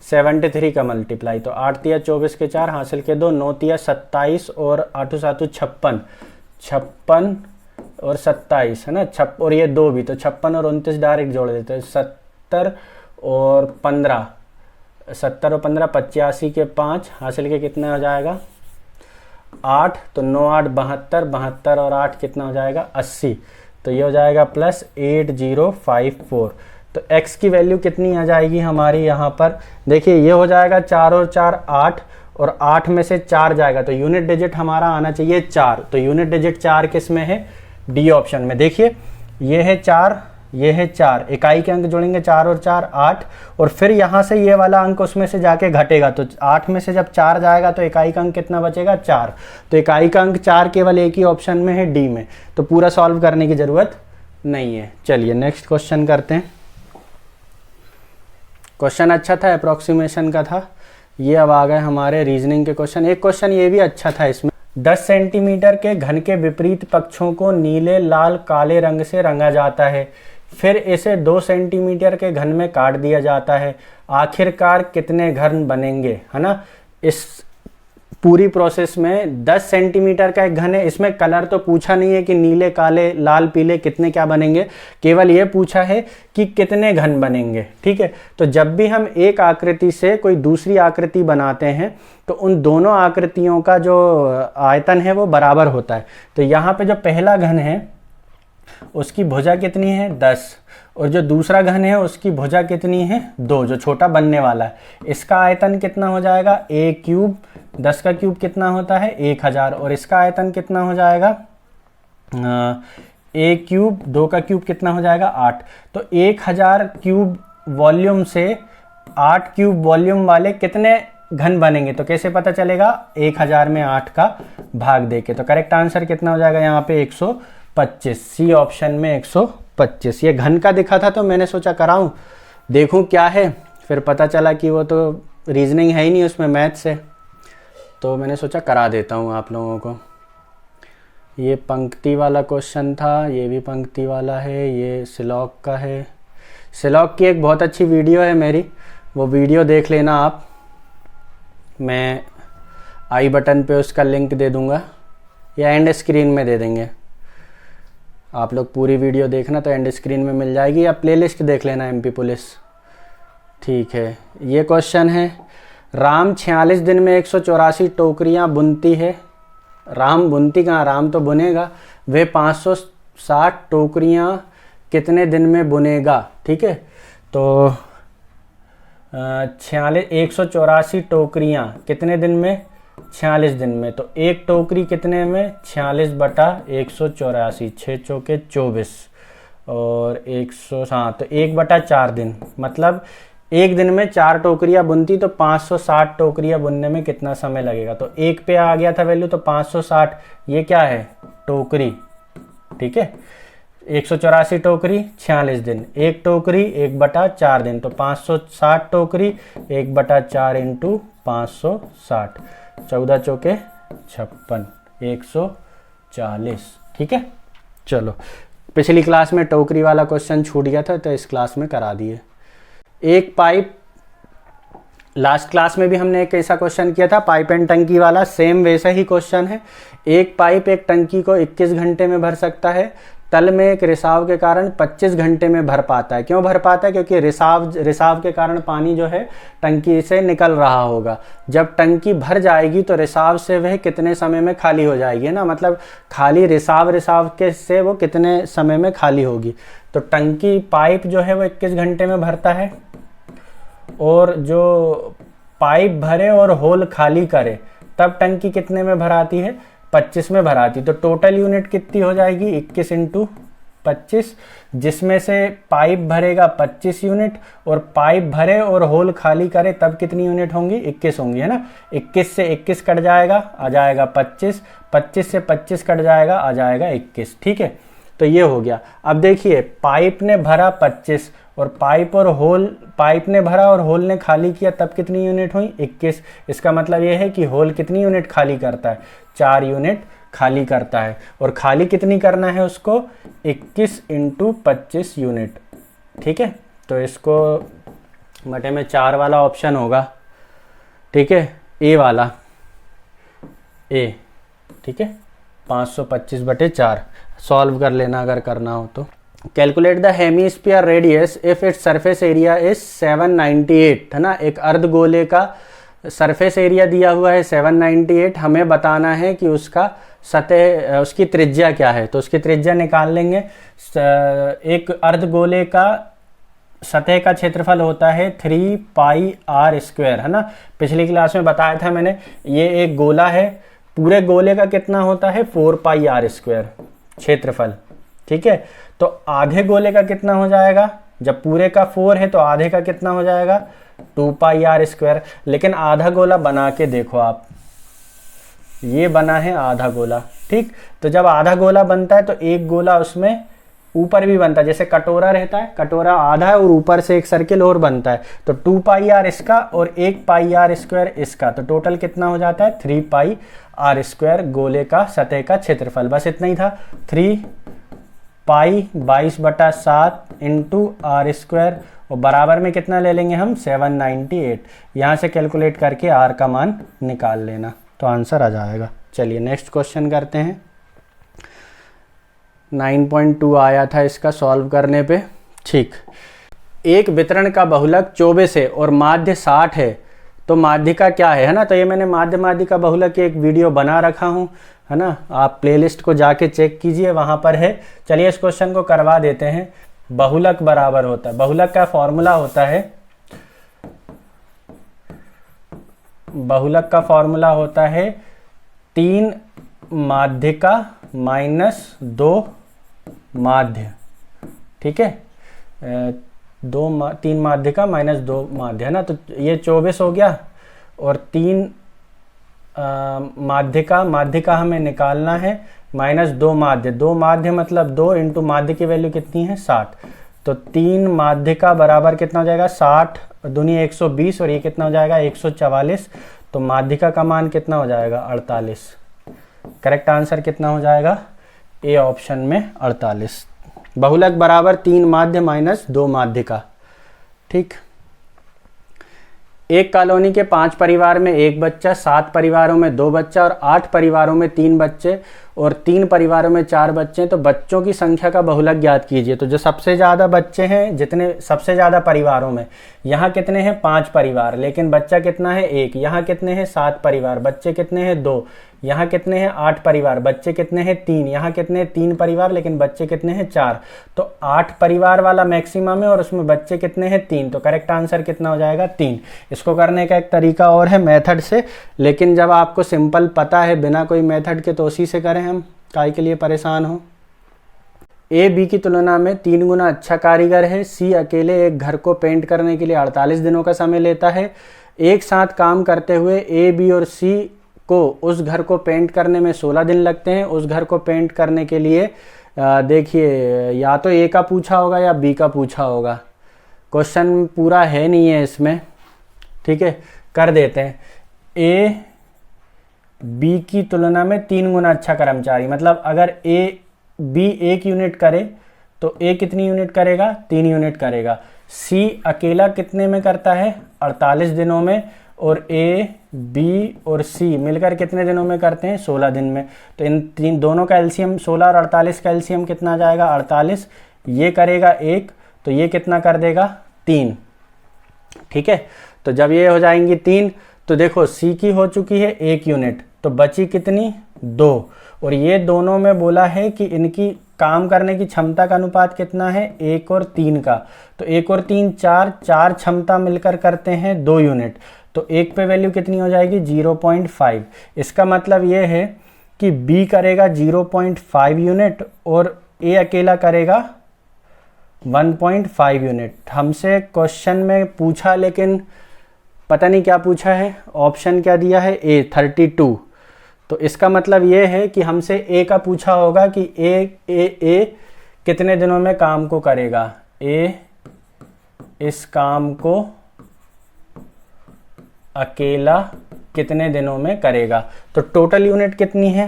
Speaker 1: 73 का मल्टीप्लाई, तो 8 तिया 24 के 4 हासिल के 2 9 तिया 27 और 8 7 56 56 और 27 है ना, और ये 2 भी, तो 56 और 29 डायरेक्ट जोड़ देते हैं, 70 और 15 85 के 5 हासिल के कितना हो जाएगा 8, तो 9 8 72 72 और 8 कितना हो जाएगा 80, तो ये हो जाएगा प्लस 8054। तो x की वैल्यू कितनी आ जाएगी हमारी यहाँ पर, देखिए ये हो जाएगा 4 और 4 8 और 8 में से 4 जाएगा तो यूनिट डिजिट हमारा आना चाहिए 4, तो यूनिट डिजिट 4 किस में है, डी ऑप्शन में। देखिए ये है 4 ये है 4, इकाई के अंक जोड़ेंगे 4 और 4 8 और फिर यहाँ से ये वाला अंक उसमें से जाके घटेगा, तो 8 में से जब 4 जाएगा तो इकाई का अंक कितना बचेगा 4, तो इकाई का अंक 4 केवल एक ही ऑप्शन में है डी में, तो पूरा सॉल्व करने की ज़रूरत नहीं है। चलिए नेक्स्ट क्वेश्चन करते हैं। क्वेश्चन अच्छा था, अप्रॉक्सीमेशन का था। ये अब आ गए हमारे रीजनिंग के क्वेश्चन। एक क्वेश्चन ये भी अच्छा था, इसमें 10 सेंटीमीटर के घन के विपरीत पक्षों को नीले लाल काले रंग से रंगा जाता है, फिर इसे 2 सेंटीमीटर के घन में काट दिया जाता है, आखिरकार कितने घन बनेंगे, है ना। इस पूरी प्रोसेस में 10 सेंटीमीटर का एक घन है। इसमें कलर तो पूछा नहीं है कि नीले काले लाल पीले कितने क्या बनेंगे, केवल ये पूछा है कि कितने घन बनेंगे। ठीक है, तो जब भी हम एक आकृति से कोई दूसरी आकृति बनाते हैं तो उन दोनों आकृतियों का जो आयतन है वो बराबर होता है। तो यहाँ पे जो पहला घन है उसकी भुजा कितनी है 10, और जो दूसरा घन है उसकी भुजा कितनी है 2, जो छोटा बनने वाला है। इसका आयतन कितना हो जाएगा a क्यूब, 10 का क्यूब कितना होता है 1000, और इसका आयतन कितना हो जाएगा a क्यूब, 2 का क्यूब कितना हो जाएगा 8। तो 1000 क्यूब वॉल्यूम से 8 क्यूब वॉल्यूम वाले कितने घन बनेंगे, तो कैसे पता चलेगा 1000 में 8 का भाग देके। तो करेक्ट आंसर कितना हो जाएगा यहाँ पे 125, सी ऑप्शन में 125। ये घन का दिखा था तो मैंने सोचा कराऊं, देखूं क्या है, फिर पता चला कि वो तो रीजनिंग है ही नहीं उसमें, मैथ से, तो मैंने सोचा करा देता हूं आप लोगों को। ये पंक्ति वाला क्वेश्चन था, ये भी पंक्ति वाला है, ये सिलॉक का है। सिलॉक की एक बहुत अच्छी वीडियो है मेरी, वो वीडियो देख लेना आप, मैं आई बटन पे उसका लिंक दे दूंगा या एंड स्क्रीन में दे देंगे। आप लोग पूरी वीडियो देखना तो एंड स्क्रीन में मिल जाएगी, या प्लेलिस्ट देख लेना एमपी पुलिस। ठीक है, ये क्वेश्चन है, राम 46 दिन में 184 टोकरियां बुनती है। राम बुनती कहाँ, राम तो बुनेगा। वे 560 टोकरियां कितने दिन में बुनेगा। ठीक है, तो 184 टोकरियां कितने दिन में, 46 दिन में। तो एक टोकरी कितने में 46 बटा 184, 6 चौके 24 और 100, हाँ तो 1 बटा 4 दिन, मतलब एक दिन में 4 टोकरियां बुनती, तो 560 टोकरियां बुनने में कितना समय लगेगा। तो एक पे आ गया था वैल्यू, तो 560 ये क्या है टोकरी। ठीक है, 184 टोकरी 46 दिन, एक टोकरी 1 बटा 4 दिन, तो 560 टोकरी 1 बटा 4 इंटू 560, 14 चौके 56, 140। ठीक है, चलो पिछली क्लास में टोकरी वाला क्वेश्चन छूट गया था तो इस क्लास में करा दिए। एक पाइप, लास्ट क्लास में भी हमने एक ऐसा क्वेश्चन किया था पाइप एंड टंकी वाला, सेम वैसा ही क्वेश्चन है। एक पाइप एक टंकी को 21 घंटे में भर सकता है, तल में एक रिसाव के कारण 25 घंटे में भर पाता है। क्यों भर पाता है, क्योंकि रिसाव के कारण पानी जो है टंकी से निकल रहा होगा। जब टंकी भर जाएगी तो रिसाव से वह कितने समय में खाली हो जाएगी, है ना, मतलब खाली रिसाव के से वो कितने समय में खाली होगी। तो टंकी पाइप जो है वो 21 घंटे में भरता है, और जो पाइप भरे और होल खाली करे तब टंकी कितने में भराती है 25 में भराती। तो टोटल यूनिट कितनी हो जाएगी 21 इंटू 25, जिसमें से पाइप भरेगा 25 यूनिट और पाइप भरे और होल खाली करे तब कितनी यूनिट होंगी 21 होंगी, है ना। 21 से 21 कट जाएगा, आ जाएगा 25, 25 से 25 कट जाएगा, आ जाएगा 21। ठीक है, तो ये हो गया। अब देखिए पाइप ने भरा 25 और पाइप ने भरा और होल ने खाली किया, तब कितनी यूनिट हुई 21। इसका मतलब ये है कि होल कितनी यूनिट खाली करता है 4 यूनिट खाली करता है, और खाली कितनी करना है उसको 21 इंटू 25 यूनिट। ठीक है, तो इसको बटे में 4 वाला ऑप्शन होगा। ठीक है, ए वाला, ए। ठीक है, 525 बटे 4 सॉल्व कर लेना अगर करना हो तो। Calculate the hemisphere radius if its surface area is 798, है ना। एक अर्धगोले का सरफेस एरिया दिया हुआ है 798, हमें बताना है कि उसका सतह, उसकी त्रिज्या क्या है। तो उसकी त्रिज्या निकाल लेंगे। एक अर्धगोले का सतह का क्षेत्रफल होता है 3 पाई आर स्क्वायर, है ना। पिछली क्लास में बताया था मैंने, ये एक गोला है, पूरे गोले का कितना होता है 4 पाई आर स्क्वायर क्षेत्रफल। ठीक है, तो आधे गोले का कितना हो जाएगा, जब पूरे का 4 है तो आधे का कितना हो जाएगा 2 पाई आर स्क्वायर। लेकिन आधा गोला बना के देखो आप, ये बना है आधा गोला। ठीक, तो जब आधा गोला बनता है तो एक गोला उसमें ऊपर भी बनता है, जैसे कटोरा रहता है, कटोरा आधा है और ऊपर से एक सर्किल और बनता है, तो 2 पाई आर इसका और 1 पाई आर स्क्वायर इसका, तो टोटल कितना हो जाता है 3 पाई आर स्क्वायर गोले का सतह का क्षेत्रफल। बस इतना ही था। 3 पाई 22/7 इंटू आर स्क्वायर, और बराबर में कितना ले लेंगे हम 798। यहाँ से कैलकुलेट करके आर का मान निकाल लेना। तो आंसर आ जाएगा। चलिए नेक्स्ट क्वेश्चन करते हैं। 9.2 आया था इसका सॉल्व करने पे। ठीक, एक वितरण का बहुलक 24 है और माध्य 60 है, तो माध्यिका क्या है ना। तो ये मैंने माध्य माध्यिका बहुलक की एक वीडियो बना रखा हूँ, है ना, आप प्लेलिस्ट को जाके चेक कीजिए, वहाँ पर है। चलिए इस क्वेश्चन को करवा देते हैं। बहुलक बराबर होता है, बहुलक का फॉर्मूला होता है, बहुलक का फॉर्मूला होता है 3 माध्यिका माइनस 2 माध्य। ठीक है, 3 माध्यिका माइनस 2 माध्य, है ना। तो ये 24 हो गया और 3 माध्यिका हमें निकालना है माइनस 2 माध्य। 2 माध्य मतलब 2 इंटू माध्य की वैल्यू कितनी है 60। तो 3 माध्यिका बराबर कितना हो जाएगा 60 दूनी 120 और ये कितना हो जाएगा 144। तो माध्यिका का मान कितना हो जाएगा 48। करेक्ट आंसर कितना हो जाएगा ए ऑप्शन में 48। बहुलक बराबर 3 माध्य माइनस 2 माध्यिका। ठीक, एक कॉलोनी के 5 परिवार में 1 बच्चा, 7 परिवारों में 2 बच्चा और 8 परिवारों में 3 बच्चे और 3 परिवारों में 4 बच्चे हैं, तो बच्चों की संख्या का बहुलक ज्ञात कीजिए। तो जो सबसे ज़्यादा बच्चे हैं, जितने सबसे ज़्यादा परिवारों में, यहाँ कितने हैं 5 परिवार, लेकिन बच्चा कितना है 1। यहाँ कितने हैं 7 परिवार, बच्चे कितने हैं 2। यहाँ कितने हैं 8 परिवार, बच्चे कितने हैं 3। यहाँ कितने हैं 3 परिवार, लेकिन बच्चे कितने हैं 4। तो 8 परिवार वाला मैक्सिमम है और उसमें बच्चे कितने हैं 3। तो करेक्ट आंसर कितना हो जाएगा 3। इसको करने का एक तरीका और है मेथड से, लेकिन जब आपको सिंपल पता है बिना कोई मेथड के तो उसी से करें, हम काय के लिए परेशान हो। ए बी की तुलना में 3 गुना अच्छा कारीगर है। सी अकेले एक घर को पेंट करने के लिए 48 दिनों का समय लेता है। एक साथ काम करते हुए ए बी और सी को उस घर को पेंट करने में 16 दिन लगते हैं। उस घर को पेंट करने के लिए देखिए या तो ए का पूछा होगा या बी का पूछा होगा, क्वेश्चन पूरा है नहीं है इसमें। ठीक है, कर देते हैं। ए बी की तुलना में 3 गुना अच्छा कर्मचारी, मतलब अगर ए बी 1 यूनिट करे तो ए कितनी यूनिट करेगा 3 यूनिट करेगा। सी अकेला कितने में करता है 48 दिनों में, और ए बी और सी मिलकर कितने दिनों में करते हैं 16 दिन में। तो इन तीन दोनों का एलसीएम 16 और 48 का एलसीएम कितना जाएगा 48। ये करेगा 1 तो ये कितना कर देगा 3। ठीक है, तो जब ये हो जाएंगी 3 तो देखो सी की हो चुकी है 1 यूनिट, तो बची कितनी 2। और ये दोनों में बोला है कि इनकी काम करने की क्षमता का अनुपात कितना है 1 और 3 का। तो 1 और 3 4 क्षमता मिलकर करते हैं 2 यूनिट। तो 1 पे वैल्यू कितनी हो जाएगी 0.5। इसका मतलब ये है कि बी करेगा 0.5 यूनिट और ए अकेला करेगा 1.5 यूनिट। हमसे क्वेश्चन में पूछा लेकिन पता नहीं क्या पूछा है, ऑप्शन क्या दिया है ए 32। तो इसका मतलब ये है कि हमसे ए का पूछा होगा कि ए कितने दिनों में काम को करेगा। ए इस काम को अकेला कितने दिनों में करेगा। तो टोटल यूनिट कितनी है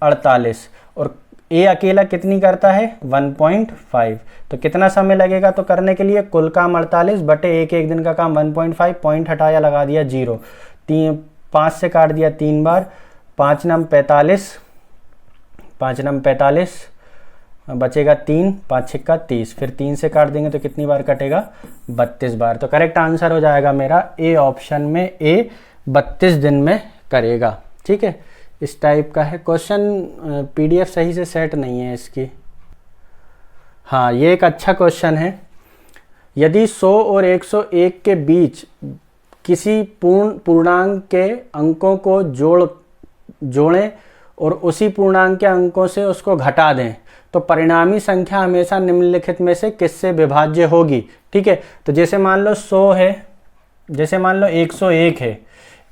Speaker 1: 48 और ए अकेला कितनी करता है 1.5। तो कितना समय लगेगा तो करने के लिए कुल काम 48 बटे एक दिन का काम 1.5, पॉइंट हटाया लगा दिया 0, 5 से काट दिया 3 बार, 5 नम 45, 5 नम 45 बचेगा 3, 5 छिक्का 30, फिर 3 से काट देंगे तो कितनी बार कटेगा 32 बार। तो करेक्ट आंसर हो जाएगा मेरा ए ऑप्शन में, ए 32 दिन में करेगा। ठीक है, इस टाइप का है क्वेश्चन। पीडीएफ सही से सेट नहीं है इसकी। हाँ, ये एक अच्छा क्वेश्चन है। यदि 100 और 101 के बीच किसी पूर्णांक के अंकों को जोड़ें और उसी पूर्णांक के अंकों से उसको घटा दें तो परिणामी संख्या हमेशा निम्नलिखित में से किससे विभाज्य होगी। ठीक है, तो जैसे मान लो 100 है, जैसे मान लो 101 है।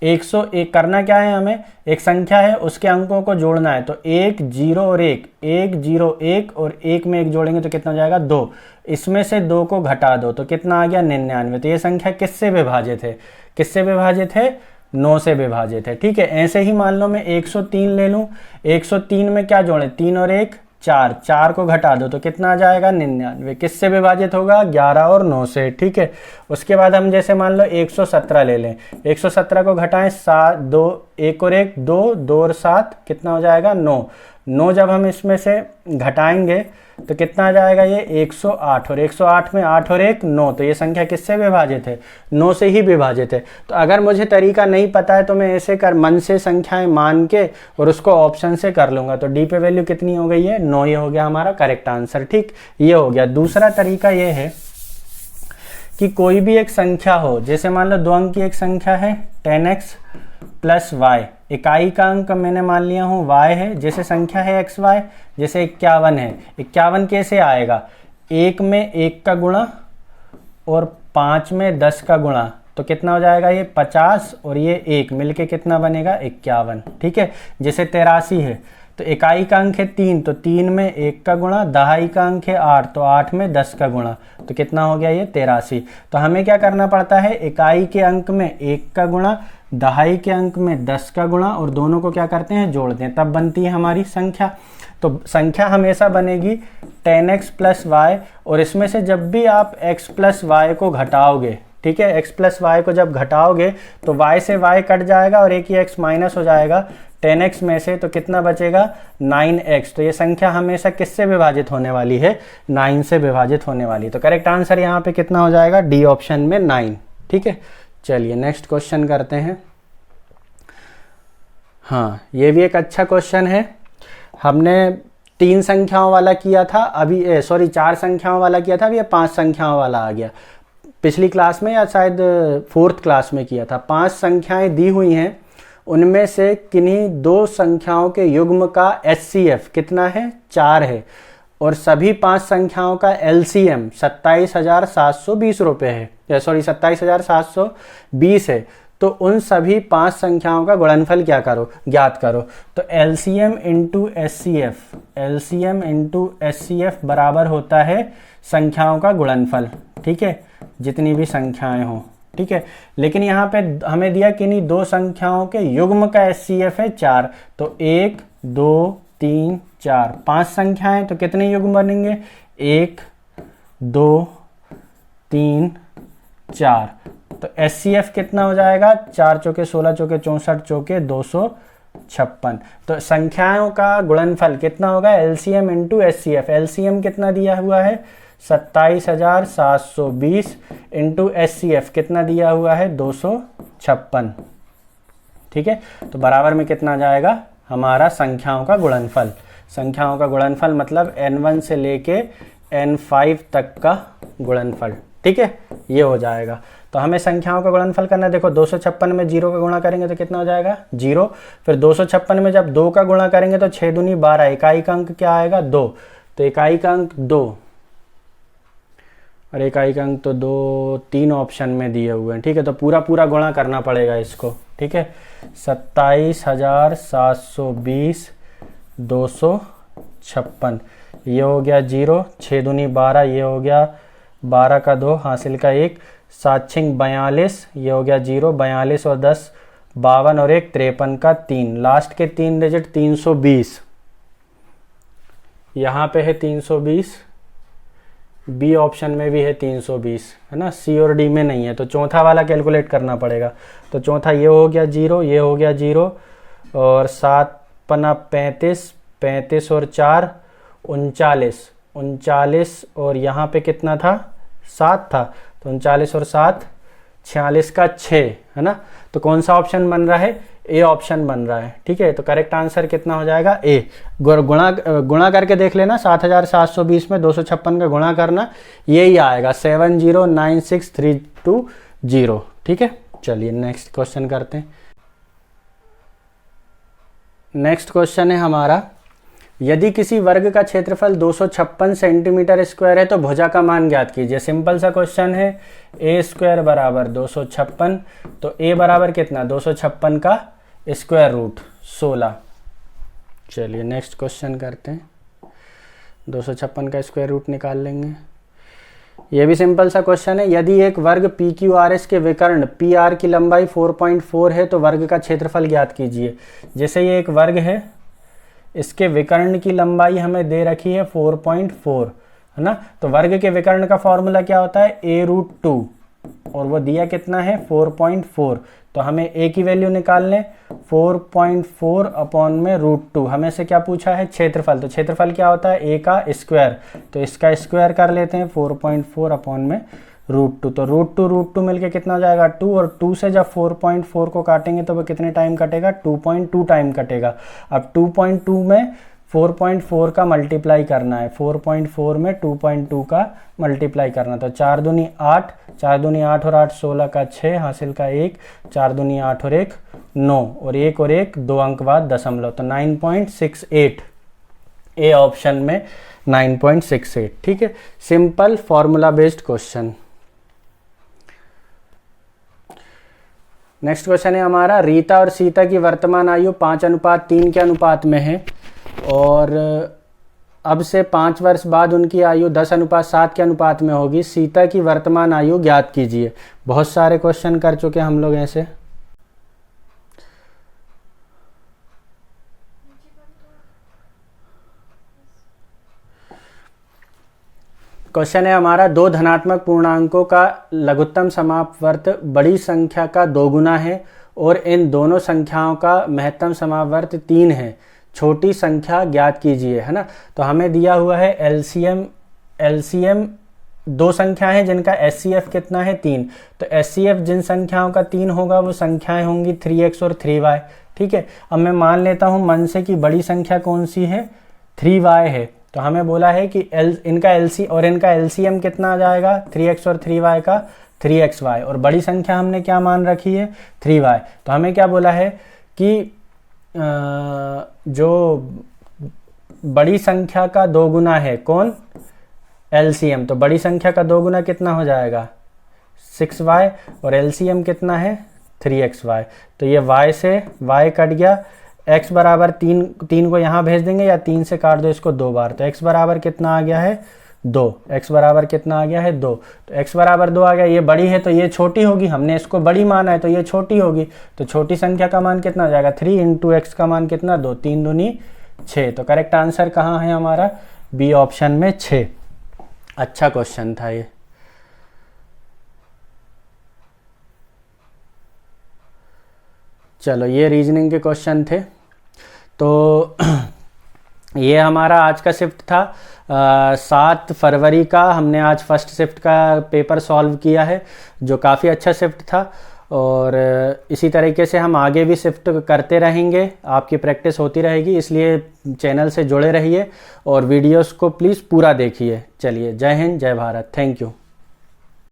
Speaker 1: 101 करना क्या है, हमें एक संख्या है उसके अंकों को जोड़ना है। तो 1 0 और 1, 1 0 1 और 1 में 1 जोड़ेंगे तो कितना हो जाएगा 2। इसमें से 2 को घटा दो तो कितना आ गया 99। तो ये संख्या किससे विभाजित है, किससे विभाजित है 9 से विभाजित है। ठीक है, ऐसे ही मान लो मैं 103 ले लूँ। 103 में क्या जोड़े 3 और 1 4, 4 को घटा दो तो कितना आ जाएगा 99। किससे विभाजित होगा 11 और 9 से। ठीक है, उसके बाद हम जैसे मान लो 117 ले लें। 117 को घटाएं 7 2 1 और 1 2, 2 और 7 कितना हो जाएगा 9। 9 जब हम इसमें से घटाएंगे तो कितना आ जाएगा ये 108, और 108 में 8 और 1 9, तो ये संख्या किससे विभाजित है 9 से ही विभाजित है। तो अगर मुझे तरीका नहीं पता है तो मैं ऐसे कर मन से संख्याएं मान के और उसको ऑप्शन से कर लूंगा। तो डी पे वैल्यू कितनी हो गई है 9, ये हो गया हमारा करेक्ट आंसर। ठीक, ये हो गया। दूसरा तरीका ये है कि कोई भी एक संख्या हो, जैसे मान लो 2 अंक की एक संख्या है 10x प्लस वाई, इकाई का अंक मैंने मान लिया हूँ y है, जैसे संख्या है xy, जैसे 51 है। 51 कैसे आएगा, 1 में 1 का गुणा और 5 में 10 का गुणा, तो कितना हो जाएगा ये 50 और ये 1 मिलके कितना बनेगा 51। ठीक है, जैसे 83 है तो इकाई का अंक है 3, तो 3 में 1 का गुणा, दहाई का अंक है 8, तो 8 में 10 का गुणा, तो कितना हो गया ये 83। तो हमें क्या करना पड़ता है, इकाई के अंक में 1 का गुणा, दहाई के अंक में 10 का गुणा, और दोनों को क्या करते हैं जोड़ते हैं, तब बनती है हमारी संख्या। तो संख्या हमेशा बनेगी 10x प्लस वाई, और इसमें से जब भी आप x प्लस वाई को घटाओगे, ठीक है, x प्लस वाई को जब घटाओगे तो y से y कट जाएगा और एक ही x माइनस हो जाएगा 10x में से, तो कितना बचेगा 9x। तो ये संख्या हमेशा किससे विभाजित होने वाली है 9 से विभाजित होने वाली। तो करेक्ट आंसर यहाँ पे कितना हो जाएगा डी ऑप्शन में 9। ठीक है, चलिए नेक्स्ट क्वेश्चन करते हैं। हाँ, ये भी एक अच्छा क्वेश्चन है। हमने 3 संख्याओं वाला किया था अभी, 4 संख्याओं वाला किया था, अभी ये 5 संख्याओं वाला आ गया। पिछली क्लास में या शायद 4th क्लास में किया था। 5 संख्याएं दी हुई हैं, उनमें से किन्हीं 2 संख्याओं के युग्म का HCF कितना है 4 है, और सभी 5 संख्याओं का LCM 27,720 रुपये है, 27,720 है। तो उन सभी 5 संख्याओं का गुणनफल क्या करो, ज्ञात करो। तो LCM इंटू SCF बराबर होता है संख्याओं का गुणनफल। ठीक है, जितनी भी संख्याएं हों। ठीक है, लेकिन यहाँ पे हमें दिया कि नहीं 2 संख्याओं के युग्म का HCF है 4, तो 1 2 3 4, 5 संख्याएं, तो कितने युग्म बनेंगे 1 2 3 4। तो SCF कितना हो जाएगा 4 चौके 16 चौके 64 चौके 256। तो संख्याओं का गुणनफल कितना होगा LCM इंटू SCF। LCM कितना दिया हुआ है 27,720 इंटू SCF कितना दिया हुआ है 256। ठीक है, तो बराबर में कितना जाएगा हमारा संख्याओं का गुणनफल। संख्याओं का गुणनफल मतलब n1 से लेके n5 तक का गुणनफल। ठीक है, ये हो जाएगा। तो हमें संख्याओं का गुणनफल करना है। देखो 256 में 0 का गुणा करेंगे तो कितना हो जाएगा 0। फिर 256 में जब 2 का गुणा करेंगे तो 6 दूनी 12, इकाई का अंक क्या आएगा 2, तो इकाई का अंक 2 और इकाई का अंक तो 2 3 ऑप्शन में दिए हुए हैं। ठीक है, तो पूरा गुणा करना पड़ेगा इसको। ठीक है, 27,720 256, ये हो गया 0, 6 दूनी 12, ये हो गया 12 का 2 हासिल का 1, 7 6 42, ये हो गया 0, 42 और 10 52 और 1 53 का 3, लास्ट के 3 डिजिट 320, यहाँ पे है 320, बी ऑप्शन में भी है 320, है ना, सी और डी में नहीं है। तो चौथा वाला कैलकुलेट करना पड़ेगा। तो चौथा ये हो गया 0, ये हो गया 0, और 7 पना 35, 35 और 4 39, 39 और यहाँ पे कितना था 7 था, तो 39 और 7 46 का 6, है ना। तो कौन सा ऑप्शन बन रहा है, ए ऑप्शन बन रहा है। ठीक है, तो करेक्ट आंसर कितना हो जाएगा ए। गुणा करके देख लेना, 7,720 में 256 का गुणा करना, यही आएगा 7096320। ठीक है, चलिए नेक्स्ट क्वेश्चन करते हैं। नेक्स्ट क्वेश्चन है हमारा, यदि किसी वर्ग का क्षेत्रफल 256 सेंटीमीटर स्क्वायर है तो भुजा का मान ज्ञात कीजिए। सिंपल सा क्वेश्चन है, ए स्क्वायर बराबर 256, तो ए बराबर कितना 256 का स्क्वायर रूट 16। चलिए नेक्स्ट क्वेश्चन करते हैं, 256 का स्क्वायर रूट निकाल लेंगे। ये भी सिंपल सा क्वेश्चन है, यदि एक वर्ग पी क्यू आर एस के विकर्ण पी आर की लंबाई 4.4 है तो वर्ग का क्षेत्रफल ज्ञात कीजिए। जैसे ये एक वर्ग है, इसके विकर्ण की लंबाई हमें दे रखी है 4.4, है ना। तो वर्ग के विकर्ण का फॉर्मूला क्या होता है a√2, और वो दिया कितना है 4.4। तो हमें a की वैल्यू निकालने 4.4 अपॉन में √2। हमें से क्या पूछा है? क्षेत्रफल। तो क्षेत्रफल क्या होता है? a का स्क्वायर, तो इसका स्क्वायर कर लेते हैं 4.4 अपॉन में √2। तो √2 मिलके कितना हो जाएगा? 2, और 2 से जब 4.4 को काटेंगे तो वो कितने टाइम कटेगा? 2.2 टाइम कटेगा। अब 2.2 में 4.4 का मल्टीप्लाई करना है, 4.4 में 2.2 का मल्टीप्लाई करना। तो 4 दूनी 8, 4 दूनी 8 और 8 16 का 6, हासिल का 1, 4 दूनी 8 और 1 9, और 1 और 1 2 अंक बाद दशमलव, तो 9.68। ए ऑप्शन में 9.68। ठीक है, simple formula based question. Next question है हमारा, रीता और सीता की वर्तमान आयु 5:3 के अनुपात में है, और अब से 5 वर्ष बाद उनकी आयु 10:7 के अनुपात में होगी। सीता की वर्तमान आयु ज्ञात कीजिए। बहुत सारे क्वेश्चन कर चुके हम लोग ऐसे। क्वेश्चन है हमारा, 2 धनात्मक पूर्णांकों का लघुत्तम समापवर्त बड़ी संख्या का 2 गुना है और इन दोनों संख्याओं का महत्तम समापवर्त 3 है। छोटी संख्या ज्ञात कीजिए, है ना। तो हमें दिया हुआ है एलसीएम 2 संख्या है जिनका एचसीएफ कितना है? 3। तो एचसीएफ जिन संख्याओं का 3 होगा वो संख्याएं होंगी 3x और 3y। ठीक है, अब मैं मान लेता हूं मन से कि बड़ी संख्या कौन सी है? 3y है। तो हमें बोला है कि इनका एलसीएम कितना आ जाएगा? 3x और 3y का 3xy, और बड़ी संख्या हमने क्या मान रखी है? 3y। तो हमें क्या बोला है कि जो बड़ी संख्या का 2 गुना है, कौन? एलसीएम। तो बड़ी संख्या का 2 गुना कितना हो जाएगा? 6y, और एलसीएम कितना है? 3xy। तो ये y से y कट गया, x बराबर 3 को यहाँ भेज देंगे, या 3 से काट दो इसको 2 बार। तो x बराबर कितना आ गया है? 2। x बराबर कितना आ गया है? 2। तो x बराबर 2 आ गया। ये बड़ी है तो ये छोटी होगी, हमने इसको बड़ी माना है तो ये छोटी होगी। तो छोटी संख्या का मान कितना हो जाएगा? 3 इंटू एक्स का मान कितना? 2। 3 दूनी 6। तो करेक्ट आंसर कहाँ है हमारा? बी ऑप्शन में 6। अच्छा क्वेश्चन था ये। चलो, ये रीजनिंग के क्वेश्चन थे। तो ये हमारा आज का शिफ्ट था। 7 फरवरी का हमने आज फर्स्ट शिफ्ट का पेपर सॉल्व किया है, जो काफ़ी अच्छा शिफ्ट था, और इसी तरीके से हम आगे भी शिफ्ट करते रहेंगे। आपकी प्रैक्टिस होती रहेगी, इसलिए चैनल से जुड़े रहिए और वीडियोस को प्लीज़ पूरा देखिए। चलिए, जय हिंद, जय भारत, थैंक यू।